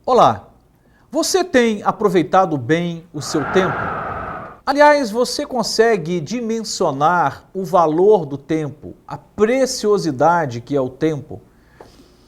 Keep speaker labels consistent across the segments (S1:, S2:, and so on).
S1: Olá, você tem aproveitado bem o seu tempo? Aliás, você consegue dimensionar o valor do tempo, a preciosidade que é o tempo?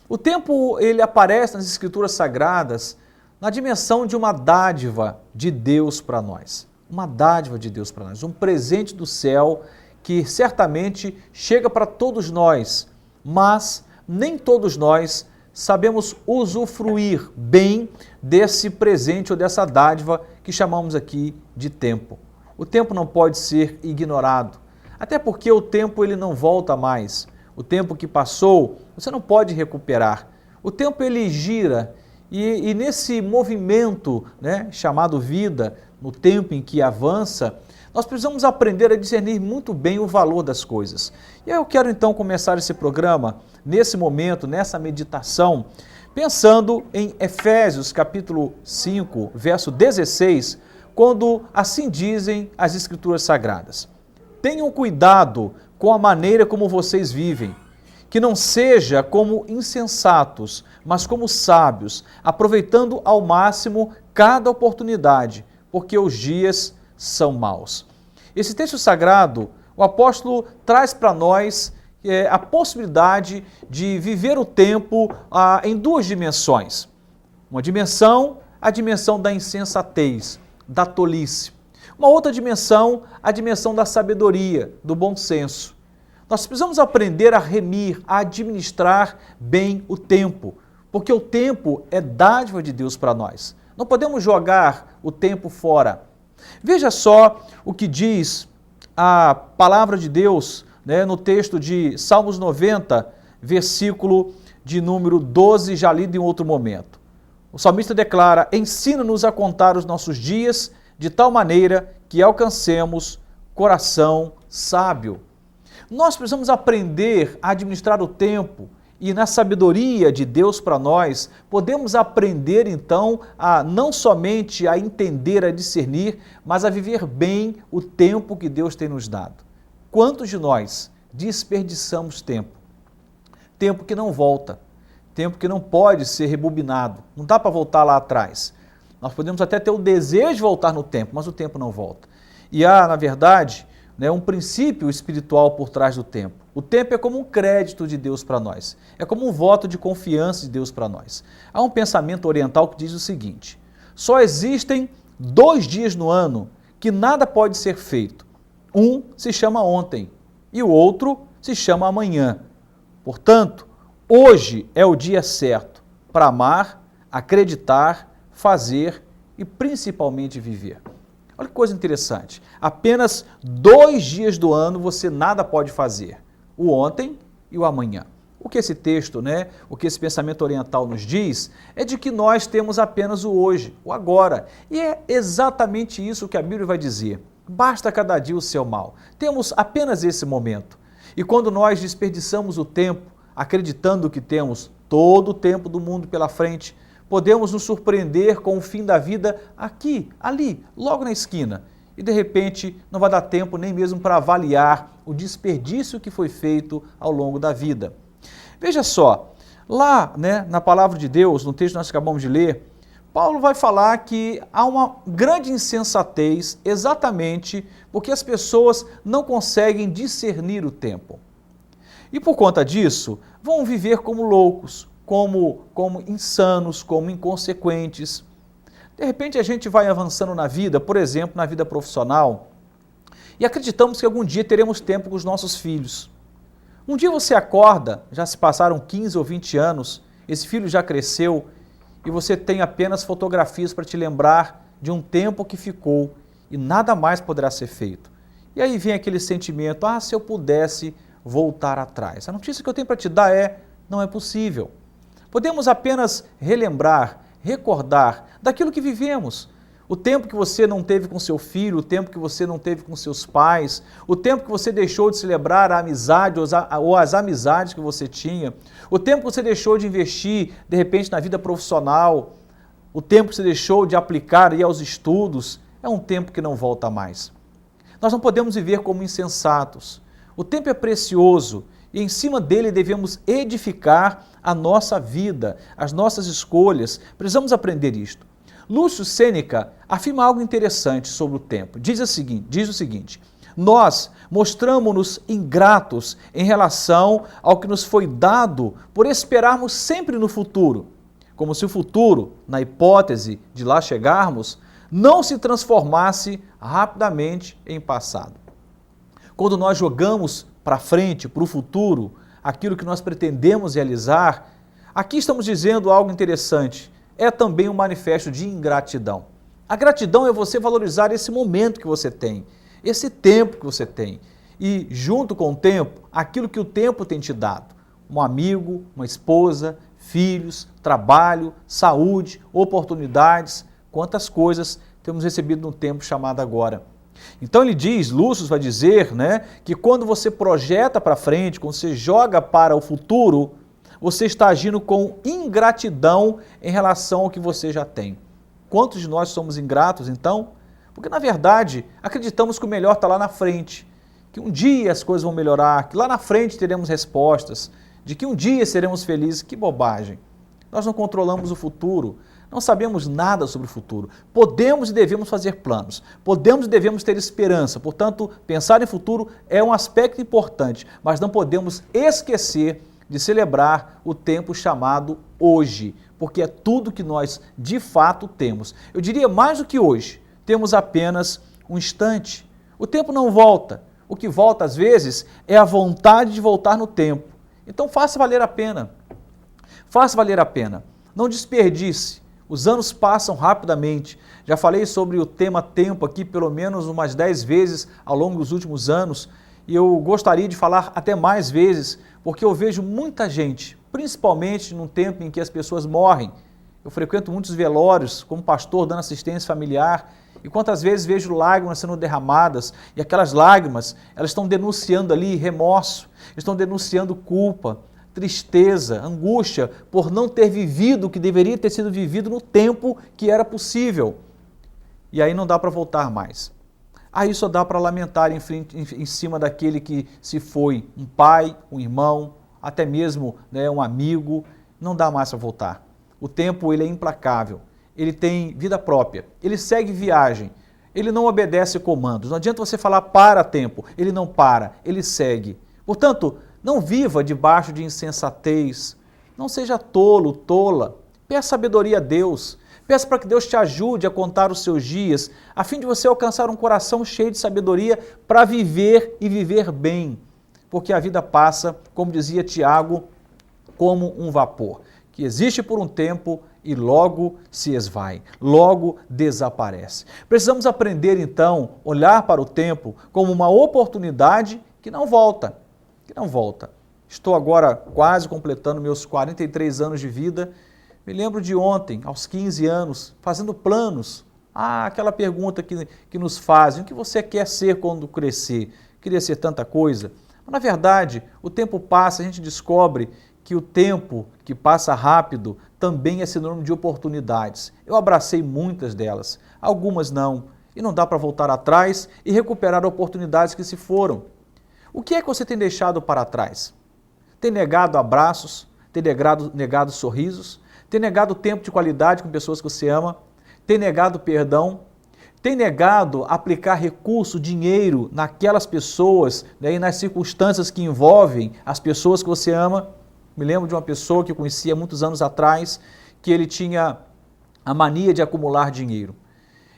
S1: O tempo, ele aparece nas Escrituras Sagradas na dimensão de uma dádiva de Deus para nós. Uma dádiva de Deus para nós, um presente do céu que certamente chega para todos nós, mas nem todos nós sabemos usufruir bem desse presente ou dessa dádiva que chamamos aqui de tempo. O tempo não pode ser ignorado, até porque o tempo ele não volta mais. O tempo que passou, você não pode recuperar. O tempo ele gira e nesse movimento, chamado vida, no tempo em que avança, nós precisamos aprender a discernir muito bem o valor das coisas. E eu quero então começar esse programa, nesse momento, nessa meditação, pensando em Efésios capítulo 5, verso 16, quando assim dizem as Escrituras Sagradas. Tenham cuidado com a maneira como vocês vivem, que não seja como insensatos, mas como sábios, aproveitando ao máximo cada oportunidade, porque os dias são maus. Esse texto sagrado, o apóstolo traz para nós a possibilidade de viver o tempo em duas dimensões. Uma dimensão, a dimensão da insensatez, da tolice. Uma outra dimensão, a dimensão da sabedoria, do bom senso. Nós precisamos aprender a remir, a administrar bem o tempo, porque o tempo é dádiva de Deus para nós. Não podemos jogar o tempo fora. Veja só o que diz a palavra de Deus, no texto de Salmos 90, versículo de número 12, já lido em outro momento. O salmista declara: ensina-nos a contar os nossos dias de tal maneira que alcancemos coração sábio. Nós precisamos aprender a administrar o tempo e na sabedoria de Deus para nós, podemos aprender então a não somente a entender, a discernir, mas a viver bem o tempo que Deus tem nos dado. Quantos de nós desperdiçamos tempo? Tempo que não volta, tempo que não pode ser rebobinado, não dá para voltar lá atrás. Nós podemos até ter o desejo de voltar no tempo, mas o tempo não volta. E há, na verdade, um princípio espiritual por trás do tempo. O tempo é como um crédito de Deus para nós, é como um voto de confiança de Deus para nós. Há um pensamento oriental que diz o seguinte: só existem 2 dias no ano que nada pode ser feito. Um se chama ontem e o outro se chama amanhã. Portanto, hoje é o dia certo para amar, acreditar, fazer e principalmente viver. Olha que coisa interessante, apenas 2 dias do ano você nada pode fazer, o ontem e o amanhã. O que esse texto, o que esse pensamento oriental nos diz é de que nós temos apenas o hoje, o agora. E é exatamente isso que a Bíblia vai dizer. Basta cada dia o seu mal. Temos apenas esse momento. E quando nós desperdiçamos o tempo, acreditando que temos todo o tempo do mundo pela frente, podemos nos surpreender com o fim da vida aqui, ali, logo na esquina. E de repente não vai dar tempo nem mesmo para avaliar o desperdício que foi feito ao longo da vida. Veja só, lá na palavra de Deus, no texto que nós acabamos de ler, Paulo vai falar que há uma grande insensatez exatamente porque as pessoas não conseguem discernir o tempo. E por conta disso, vão viver como loucos, como insanos, como inconsequentes. De repente a gente vai avançando na vida, por exemplo, na vida profissional, e acreditamos que algum dia teremos tempo com os nossos filhos. Um dia você acorda, já se passaram 15 ou 20 anos, esse filho já cresceu e você tem apenas fotografias para te lembrar de um tempo que ficou e nada mais poderá ser feito. E aí vem aquele sentimento: se eu pudesse voltar atrás. A notícia que eu tenho para te dar não é possível. Podemos apenas relembrar, recordar daquilo que vivemos. O tempo que você não teve com seu filho, o tempo que você não teve com seus pais, o tempo que você deixou de celebrar a amizade ou as amizades que você tinha, o tempo que você deixou de investir, de repente, na vida profissional, o tempo que você deixou de aplicar aos estudos, é um tempo que não volta mais. Nós não podemos viver como insensatos. O tempo é precioso e em cima dele devemos edificar a nossa vida, as nossas escolhas. Precisamos aprender isto. Lúcio Sêneca afirma algo interessante sobre o tempo. Diz o seguinte: nós mostramos-nos ingratos em relação ao que nos foi dado por esperarmos sempre no futuro, como se o futuro, na hipótese de lá chegarmos, não se transformasse rapidamente em passado. Quando nós jogamos para frente, para o futuro, aquilo que nós pretendemos realizar, aqui estamos dizendo algo interessante. É também um manifesto de ingratidão. A gratidão é você valorizar esse momento que você tem, esse tempo que você tem. E, junto com o tempo, aquilo que o tempo tem te dado. Um amigo, uma esposa, filhos, trabalho, saúde, oportunidades. Quantas coisas temos recebido no tempo chamado agora. Então ele diz, Lúcio vai dizer, que quando você projeta para frente, quando você joga para o futuro, você está agindo com ingratidão em relação ao que você já tem. Quantos de nós somos ingratos, então? Porque, na verdade, acreditamos que o melhor está lá na frente, que um dia as coisas vão melhorar, que lá na frente teremos respostas, de que um dia seremos felizes. Que bobagem! Nós não controlamos o futuro, não sabemos nada sobre o futuro. Podemos e devemos fazer planos, podemos e devemos ter esperança. Portanto, pensar em futuro é um aspecto importante, mas não podemos esquecer de celebrar o tempo chamado hoje, porque é tudo que nós de fato temos. Eu diria mais do que hoje, temos apenas um instante. O tempo não volta. O que volta às vezes é a vontade de voltar no tempo. Então faça valer a pena. Faça valer a pena. Não desperdice. Os anos passam rapidamente. Já falei sobre o tema tempo aqui pelo menos umas 10 vezes ao longo dos últimos anos. E eu gostaria de falar até mais vezes, porque eu vejo muita gente, principalmente num tempo em que as pessoas morrem. Eu frequento muitos velórios como pastor dando assistência familiar e quantas vezes vejo lágrimas sendo derramadas e aquelas lágrimas, elas estão denunciando ali remorso, estão denunciando culpa, tristeza, angústia por não ter vivido o que deveria ter sido vivido no tempo que era possível. E aí não dá para voltar mais. Aí só dá para lamentar em cima daquele que se foi, um pai, um irmão, até mesmo um amigo, não dá mais para voltar. O tempo ele é implacável, ele tem vida própria, ele segue viagem, ele não obedece comandos. Não adianta você falar para tempo, ele não para, ele segue. Portanto, não viva debaixo de insensatez, não seja tolo, tola, peça sabedoria a Deus. Peça para que Deus te ajude a contar os seus dias, a fim de você alcançar um coração cheio de sabedoria para viver e viver bem. Porque a vida passa, como dizia Tiago, como um vapor, que existe por um tempo e logo se esvai, logo desaparece. Precisamos aprender então, olhar para o tempo como uma oportunidade que não volta, Estou agora quase completando meus 43 anos de vida. Me lembro de ontem, aos 15 anos, fazendo planos. Aquela pergunta que nos fazem, o que você quer ser quando crescer? Queria ser tanta coisa. Mas, na verdade, o tempo passa, a gente descobre que o tempo que passa rápido também é sinônimo de oportunidades. Eu abracei muitas delas, algumas não. E não dá para voltar atrás e recuperar oportunidades que se foram. O que é que você tem deixado para trás? Tem negado abraços? Tem negado sorrisos? Tem negado tempo de qualidade com pessoas que você ama? Tem negado perdão? Tem negado aplicar recurso, dinheiro naquelas pessoas e nas circunstâncias que envolvem as pessoas que você ama? Me lembro de uma pessoa que eu conhecia muitos anos atrás, que ele tinha a mania de acumular dinheiro.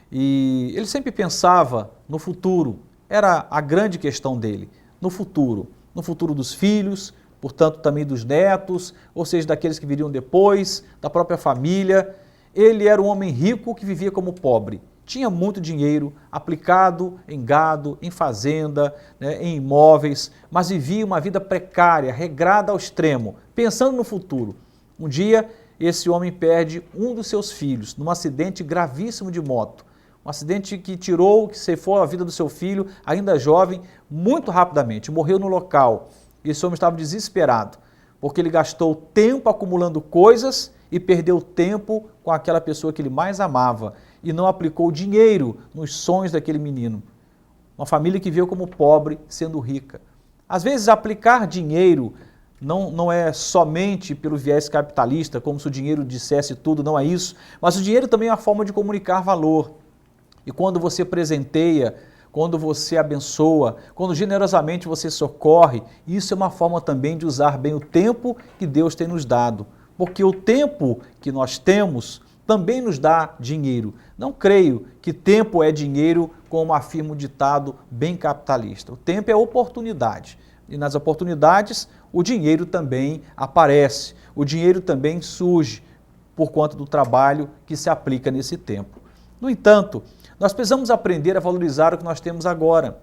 S1: E ele sempre pensava no futuro, era a grande questão dele, no futuro dos filhos, portanto também dos netos, ou seja, daqueles que viriam depois, da própria família. Ele era um homem rico que vivia como pobre. Tinha muito dinheiro aplicado em gado, em fazenda, em imóveis, mas vivia uma vida precária, regrada ao extremo, pensando no futuro. Um dia, esse homem perde um dos seus filhos num acidente gravíssimo de moto. Um acidente que ceifou a vida do seu filho, ainda jovem, muito rapidamente. Morreu no local. Esse homem estava desesperado, porque ele gastou tempo acumulando coisas e perdeu tempo com aquela pessoa que ele mais amava e não aplicou dinheiro nos sonhos daquele menino. Uma família que veio como pobre sendo rica. Às vezes aplicar dinheiro não é somente pelo viés capitalista, como se o dinheiro dissesse tudo, não é isso, mas o dinheiro também é uma forma de comunicar valor. E quando você presenteia, quando você abençoa, quando generosamente você socorre, isso é uma forma também de usar bem o tempo que Deus tem nos dado. Porque o tempo que nós temos também nos dá dinheiro. Não creio que tempo é dinheiro, como afirma o ditado bem capitalista. O tempo é oportunidade. E nas oportunidades, o dinheiro também aparece. O dinheiro também surge por conta do trabalho que se aplica nesse tempo. No entanto, nós precisamos aprender a valorizar o que nós temos agora.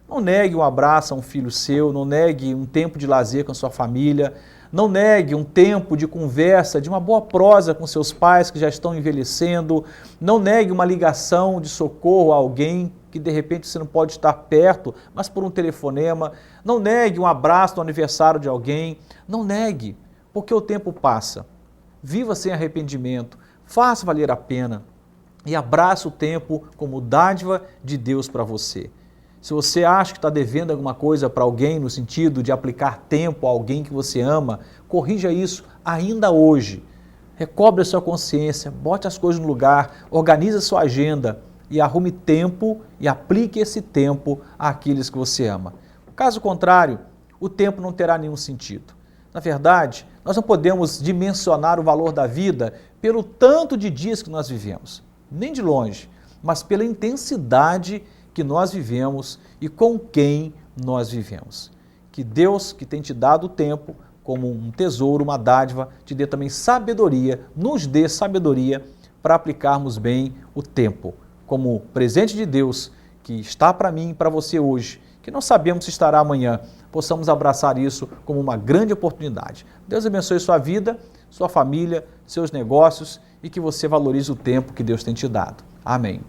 S1: Não negue um abraço a um filho seu, não negue um tempo de lazer com a sua família, não negue um tempo de conversa, de uma boa prosa com seus pais que já estão envelhecendo, não negue uma ligação de socorro a alguém que de repente você não pode estar perto, mas por um telefonema, não negue um abraço no aniversário de alguém, não negue, porque o tempo passa. Viva sem arrependimento, faça valer a pena e abrace o tempo como dádiva de Deus para você. Se você acha que está devendo alguma coisa para alguém, no sentido de aplicar tempo a alguém que você ama, corrija isso ainda hoje. Recobre a sua consciência, bote as coisas no lugar, organize a sua agenda e arrume tempo e aplique esse tempo àqueles que você ama. Caso contrário, o tempo não terá nenhum sentido. Na verdade, nós não podemos dimensionar o valor da vida pelo tanto de dias que nós vivemos, nem de longe, mas pela intensidade que nós vivemos e com quem nós vivemos. Que Deus, que tem te dado o tempo como um tesouro, uma dádiva, te dê também sabedoria, nos dê sabedoria para aplicarmos bem o tempo, como presente de Deus que está para mim e para você hoje, que não sabemos se estará amanhã, possamos abraçar isso como uma grande oportunidade. Deus abençoe sua vida, sua família, seus negócios e que você valorize o tempo que Deus tem te dado. Amém.